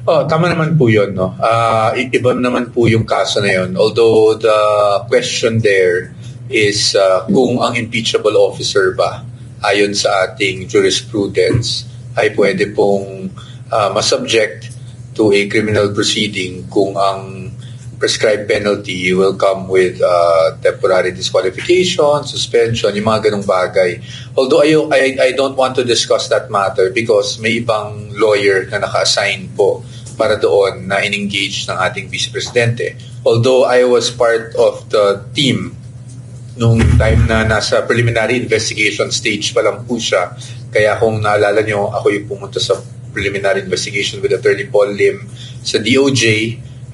Oh, tama naman po yun, no? Iba naman po yung kaso na yun. Although the question there is kung ang impeachable officer ba, ayon sa ating jurisprudence, ay pwede pong masubject to a criminal proceeding kung ang prescribed penalty will come with temporary disqualification, suspension, yung mga ganong bagay. Although I don't want to discuss that matter because may ibang lawyer na naka-assign po para doon na in-engage ng ating Vice Presidente. Although I was part of the team nung time na nasa preliminary investigation stage pa lang po siya. Kaya kung naalala nyo, ako yung pumunta sa preliminary investigation with Attorney Paul Lim sa DOJ.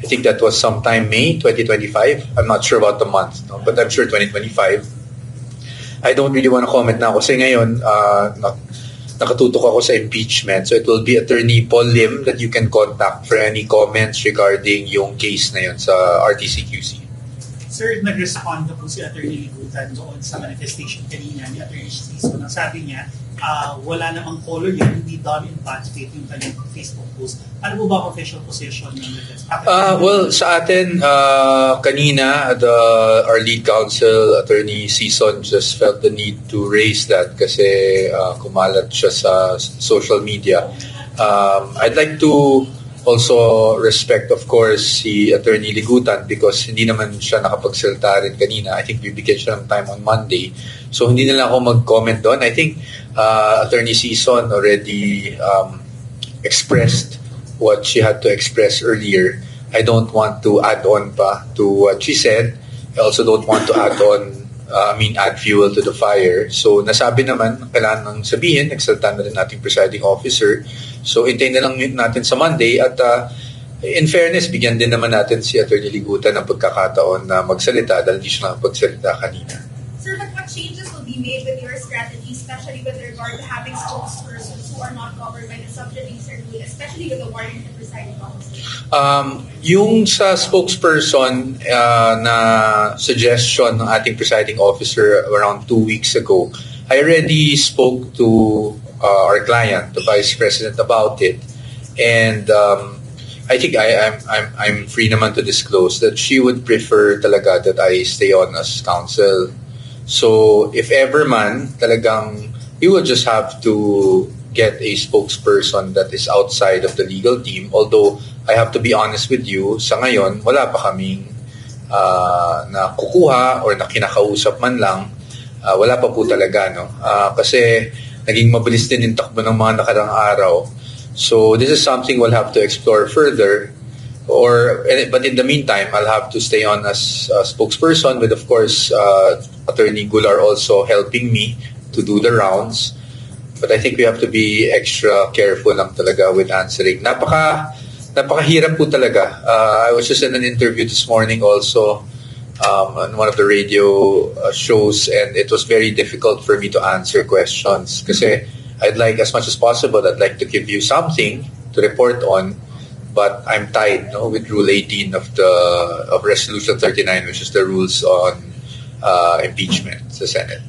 I think that was sometime May 2025. I'm not sure about the month, no? But I'm sure 2025. I don't really want to comment na kasi ngayon nakatutok ako sa impeachment. So it will be Attorney Paul Lim that you can contact for any comments regarding yung case na yun sa RTC-QC. Sir, nag-respond na po si Attorney Ligutan doon sa manifestation kanina ni Attorney Siso. Nang sabi niya, wala namang color yun, hindi done in bad faith yung kanyang Facebook post. Ano po ba ang official position ng defense? Well, sa atin, kanina, our lead counsel, Attorney Sison, just felt the need to raise that kasi kumalat siya sa social media. I'd like to also respect, of course, si Attorney Ligutan because hindi naman siya nakapagsalita rin kanina. I think bibigyan siya ng time on Monday. So, hindi na lang ako mag-comment doon. I think Attorney Sison already expressed what she had to express earlier. I don't want to add on pa to what she said. I also don't want to add fuel to the fire. So, nasabi naman, kailangan nang sabihin, nagsalita na rin nating presiding officer. So, hintayin na lang natin sa Monday at in fairness, bigyan din naman natin si Attorney Ligutan ng pagkakataon na magsalita dahil hindi siya nakapagsalita kanina. Sir, but what changes will be made with your strategy, especially with regard to having spokespersons who are not covered by the subjudice rule, especially with the warning to presiding officer? Yung sa spokesperson na suggestion ng ating presiding officer around 2 weeks ago, I already spoke to our client, the Vice President, about it, and I think I'm free naman to disclose that she would prefer talaga that I stay on as counsel. So if ever man talagang we will just have to get a spokesperson that is outside of the legal team. Although I have to be honest with you, sa ngayon wala pa kaming nakukuha or na kinakausap man lang. Wala pa po talaga, no? Kasi naging mabilis din yung takbo ng mga nakarang araw. So this is something we'll have to explore further. But in the meantime, I'll have to stay on as a spokesperson with, of course, Attorney Gular also helping me to do the rounds. But I think we have to be extra careful lang talaga with answering. Napakahirap po talaga. I was just in an interview this morning also on one of the radio shows, and it was very difficult for me to answer questions kasi I'd like, as much as possible, I'd like to give you something to report on, but I'm tied with Rule 18 of Resolution 39, which is the rules on impeachment sa Senate.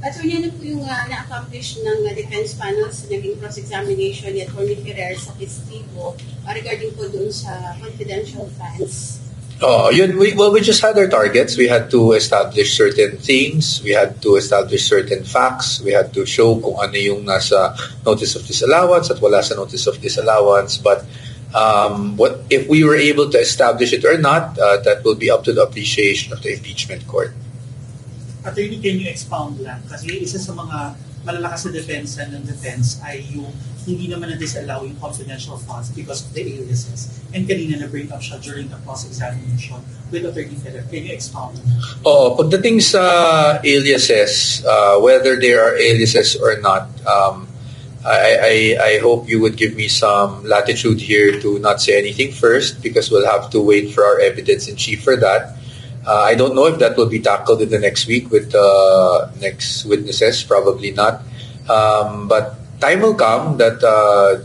At so yan po yung na-accomplish ng defense panel sa naging cross-examination ni Atty. Ferrer sa testigo regarding po doon sa confidential funds. We just had our targets. We had to establish certain things. We had to establish certain facts. We had to show kung ano yung nasa notice of disallowance at wala sa notice of disallowance. But what if we were able to establish it or not, that will be up to the appreciation of the impeachment court. Attorney, can you expound lang? Kasi isa sa mga malalakas na depensa ng defense ay yung hindi naman na-disallow yung confidential funds because of the aliases. And kanina na-bring up siya during the cross-examination with Attorney Ferrer. Can you expound? Pagdating sa aliases, whether there are aliases or not, I hope you would give me some latitude here to not say anything first because we'll have to wait for our evidence in chief for that. I don't know if that will be tackled in the next week with the next witnesses, probably not. But time will come that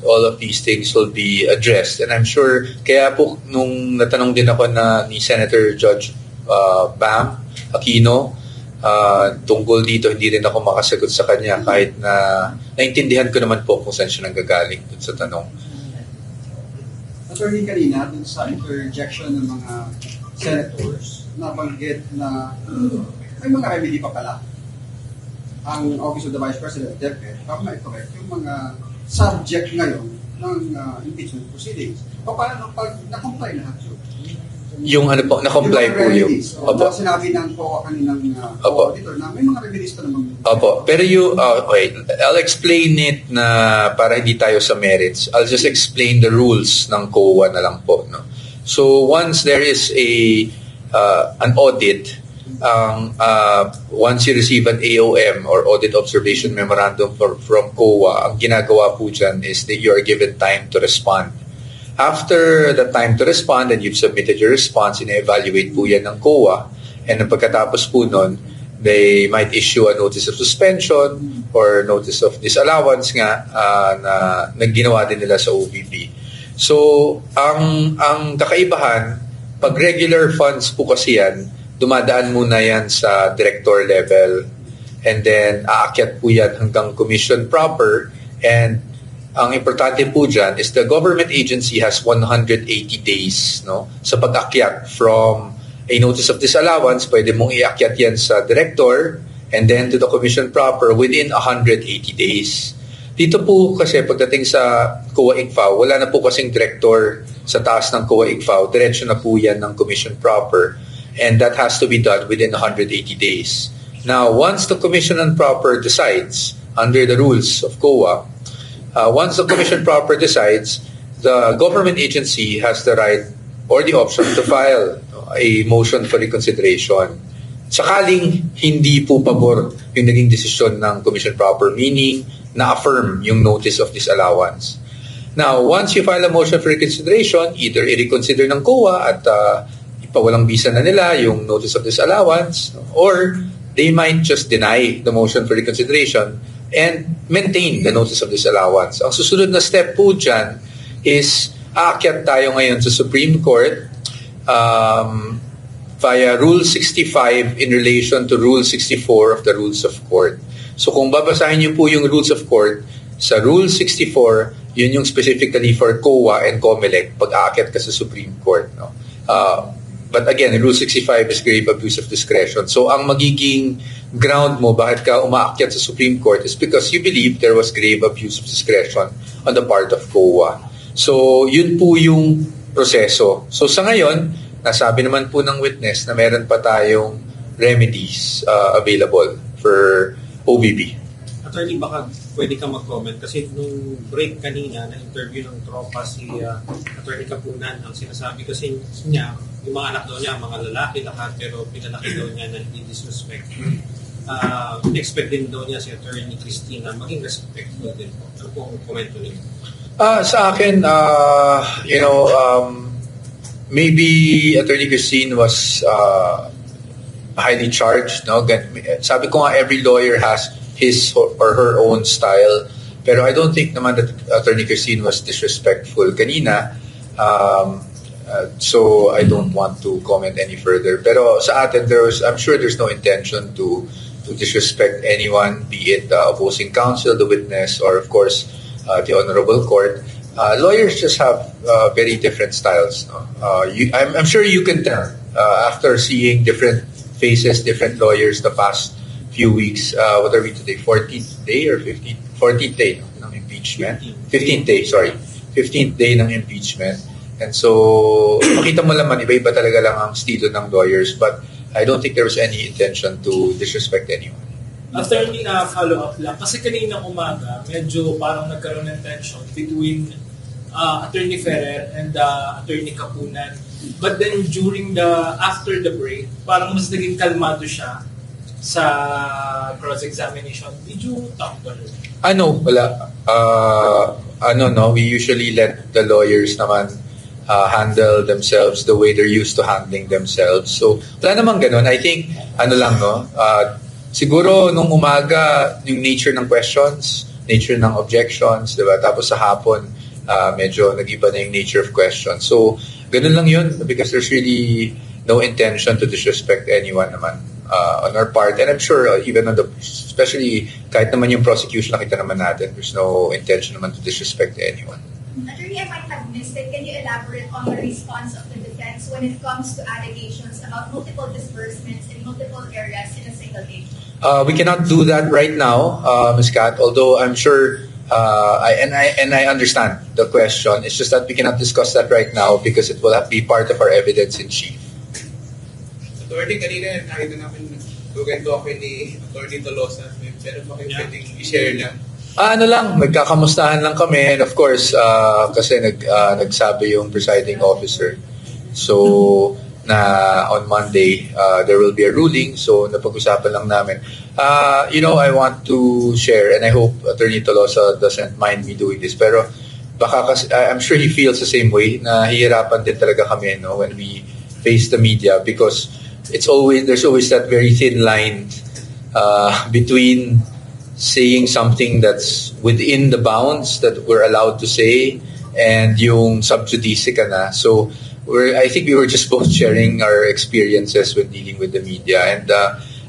all of these things will be addressed. And I'm sure, kaya po nung natanong din ako ni Senator Judge Bam Aquino, tungkol dito, hindi rin ako makasagot sa kanya kahit na naintindihan ko naman po kung saan siya nanggagaling dun sa tanong. Attorney, kanina dun sa interjection ng mga senators, nabanggit na may mga remedy pa pala ang Office of the Vice President, DepEd, para ma-correct yung mga subject ngayon ng impeachment proceedings. O paano pag na-comply lahat yun? Yung ano po, na-comply po yung... Opo. Sinabi ng COA kaninang auditor na may mga remedies pa naman. Opo. Pero okay, I'll explain it na para hindi tayo sa merits. I'll just explain the rules ng COA na lang po. No? So once there is an audit, once you receive an AOM or Audit Observation Memorandum from COA, ang ginagawa po dyan is that you are given time to respond. After the time to respond and you've submitted your response, ina-evaluate po yan ng COA, and pagkatapos po nun, they might issue a notice of suspension or notice of disallowance nga na ginawa din nila sa OVP. So, ang kakaibahan, pag regular funds po kasi yan, dumadaan muna yan sa director level, and then aakyat po yan hanggang commission proper, and ang importante po dyan is the government agency has 180 days sa pag-akyat from a notice of disallowance. Pwede mong iakyat yan sa director and then to the commission proper within 180 days. Dito po kasi pagdating sa COA ICFAO, wala na po kasing director sa taas ng COA ICFAO. Diretso na po yan ng commission proper, and that has to be done within 180 days. Now, once the commission proper decides under the rules of COA, once the commission proper decides, the government agency has the right or the option to file a motion for reconsideration. Sakaling hindi po pabor yung naging desisyon ng commission proper, meaning na-affirm yung notice of disallowance. Now, once you file a motion for reconsideration, either i-reconsider ng COA at ipawalang bisa na nila yung notice of disallowance, or they might just deny the motion for reconsideration and maintain the notice of disallowance. Ang susunod na step po dyan is aakyat tayo ngayon sa Supreme Court via Rule 65 in relation to Rule 64 of the Rules of Court. So kung babasahin niyo po yung Rules of Court, sa Rule 64, yun yung specifically for COA and COMELEC pag aakyat ka sa Supreme Court. No? But again, Rule 65 is grave abuse of discretion. So ang magiging ground mo bakit ka umaakyat sa Supreme Court is because you believe there was grave abuse of discretion on the part of COA. So yun po yung proseso. So sa ngayon, nasabi naman po ng witness na meron pa tayong remedies available for OVP. Attorney, baka pwede ka mag-comment kasi nung break kanina na interview ng tropa si Attorney Kapunan, ang sinasabi kasi niya, yung mga anak daw niya, mga lalaki lahat, pero pinalaki daw niya na hindi disrespect. Expect din daw niya si Attorney Cristina maging respectful din po. Ano po ang komento niyo? Sa akin, maybe Attorney Christine was highly charged. No? Sabi ko nga, every lawyer has his or her own style. Pero I don't think naman that Attorney Christine was disrespectful kanina. So I don't want to comment any further. Pero sa atin, I'm sure there's no intention to disrespect anyone, be it the opposing counsel, the witness, or of course, the Honorable Court. Lawyers just have very different styles. No? I'm sure you can tell after seeing different faces, different lawyers the past few weeks. What are we today? 14th day or 15th? 14th day ng impeachment. 15th day, sorry. 15th day ng impeachment. And so, makita mo naman, iba-iba talaga lang ang estilo ng lawyers, but I don't think there was any intention to disrespect anyone. Attorney, follow-up lang. Kasi kaninang umaga, medyo parang nagkaroon ng tension between Attorney Ferrer and Attorney Kapunan. But then after the break, parang mas naging kalmado siya sa cross-examination. Did you talk to her? Wala. We usually let the lawyers naman handle themselves the way they're used to handling themselves. So, wala namang ganun. I think, siguro nung umaga, yung nature ng questions, nature ng objections, diba? Tapos sa hapon, medyo nag-iba na yung nature of questions. So, ganun lang yun because there's really no intention to disrespect anyone naman on our part. And I'm sure even especially kahit naman yung prosecution nakita naman natin, there's no intention naman to disrespect anyone. Attorney, Maybe I might have missed it. Can you elaborate on the response of the defense when it comes to allegations about multiple disbursements in multiple areas in a single day? We cannot do that right now, Ms. Kat, although I'm sure I understand the question. It's just that we cannot discuss that right now because it will be part of our evidence in chief. Attorney, kanina nakita namin ganito ako ni Attorney Tolosa. Pero bakit pwedeng i-share lang? Ano lang, nagkakamustahan lang kami, and of course, kasi nagsabi yung presiding officer. So, na on Monday, there will be a ruling, so napag-usapan lang namin. I want to share, and I hope Attorney Tolosa doesn't mind me doing this, pero baka kasi, I'm sure he feels the same way, na hihirapan din talaga kami when we face the media, because there's always that very thin line between saying something that's within the bounds that we're allowed to say and yung sub judice ka na. So I think we were just both sharing our experiences when dealing with the media. And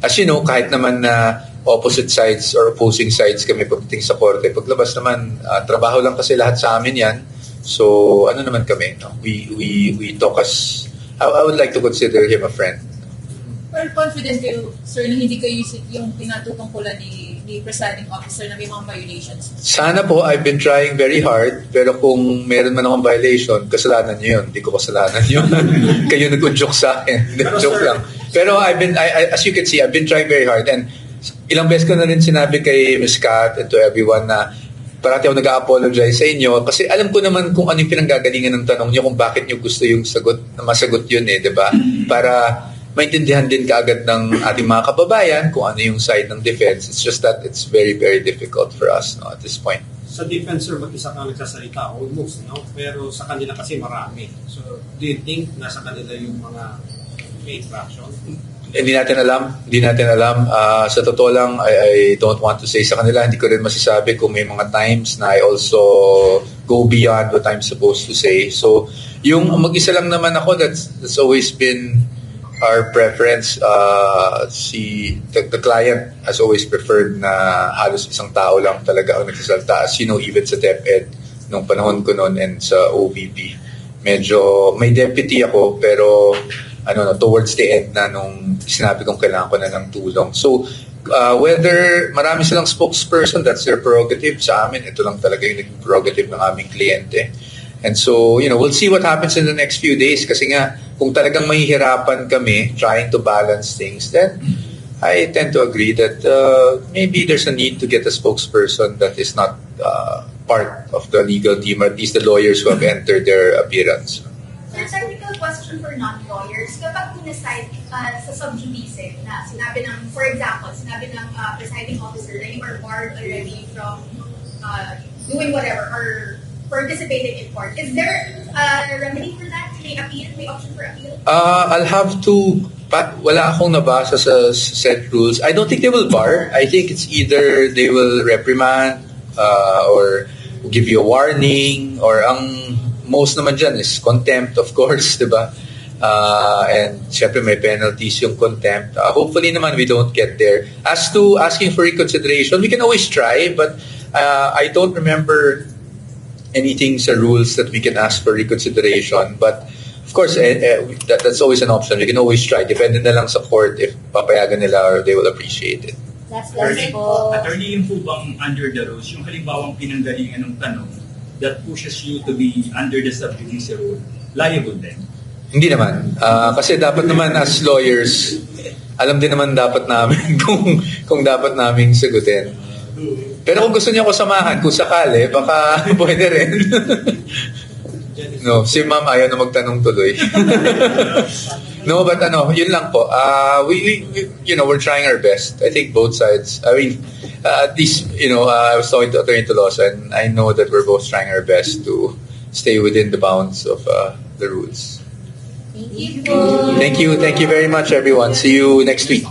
as you know, kahit naman na opposite sides or opposing sides kami pagdating sa korte, paglabas naman, trabaho lang kasi lahat sa amin yan. So ano naman kami, no? We talk as, I would like to consider him a friend. Pero confident kayo, sir, na hindi kayo yung pinatutungkulan ni presiding officer na may mga violations? Sana po, I've been trying very hard, pero kung meron man akong violation, kasalanan niyo yun. Hindi ko kasalanan yun. Kayo nag-joke sa akin. Joke lang. Pero as you can see, I've been trying very hard. And ilang beses ko na rin sinabi kay Ms. Kat and to everyone na parati ako nag-apologize sa inyo kasi alam ko naman kung ano yung pinanggagalingan ng tanong niyo, kung bakit niyo gusto yung sagot, na masagot yun di ba? Para maintindihan din kaagad ng ating mga kababayan kung ano yung side ng defense. It's just that it's very, very difficult for us at this point. Sa defense, sir, mag-isa ka nagsasalita, almost, no? Pero sa kanila kasi marami. So, do you think nasa kanila yung mga may infraction? Hindi natin alam. Sa totoo lang, I don't want to say sa kanila. Hindi ko rin masasabi kung may mga times na I also go beyond what I'm supposed to say. So, yung mag-isa lang naman ako, that's always been our preference. The client has always preferred na halos isang tao lang talaga ang nagsasalta. As you know, even sa DepEd, nung panahon ko noon and sa OVP, medyo may deputy ako, pero towards the end na nung sinabi kong kailangan ko na ng tulong. So, whether marami silang spokesperson, that's their prerogative. Sa amin, ito lang talaga yung naging prerogative ng aming kliyente. And so, we'll see what happens in the next few days kasi nga, kung talagang mahihirapan kami trying to balance things, then I tend to agree that maybe there's a need to get a spokesperson that is not part of the legal team, or at least the lawyers who have entered their appearance. Sir, technical question for non-lawyers. Kapag pinaside sa sub-judice na sinabi ng, for example, sinabi ng presiding officer na you are barred already from doing whatever or participating in court, is there a remedy for that? May appeal? May option for appeal? I'll have to, wala akong nabasa sa set rules. I don't think they will bar. I think it's either they will reprimand or give you a warning, or ang most naman dyan is contempt, of course, diba? And syempre may penalties yung contempt. Hopefully naman we don't get there. As to asking for reconsideration, we can always try, but I don't remember anything sa rules that we can ask for reconsideration. But of course, that's always an option. We can always try. Depende na lang sa court if papayagan nila or they will appreciate it. Attorney, yung po bang under the rules, yung halimbawang pinanggalingan ng tanong that pushes you to be under the sub-judice rule, liable din? Hindi naman. Kasi dapat naman as lawyers, alam din naman dapat namin kung dapat naming sagutin. Pero kung gusto niyo ako samahan, kung sakali, baka pwede rin. No, si ma'am ayaw na magtanong tuloy. No, but yun lang po. We're trying our best. I think both sides. I mean, at least, I was talking to Attorney Tolosa, and I know that we're both trying our best to stay within the bounds of the rules. Thank you. Thank you very much, everyone. See you next week.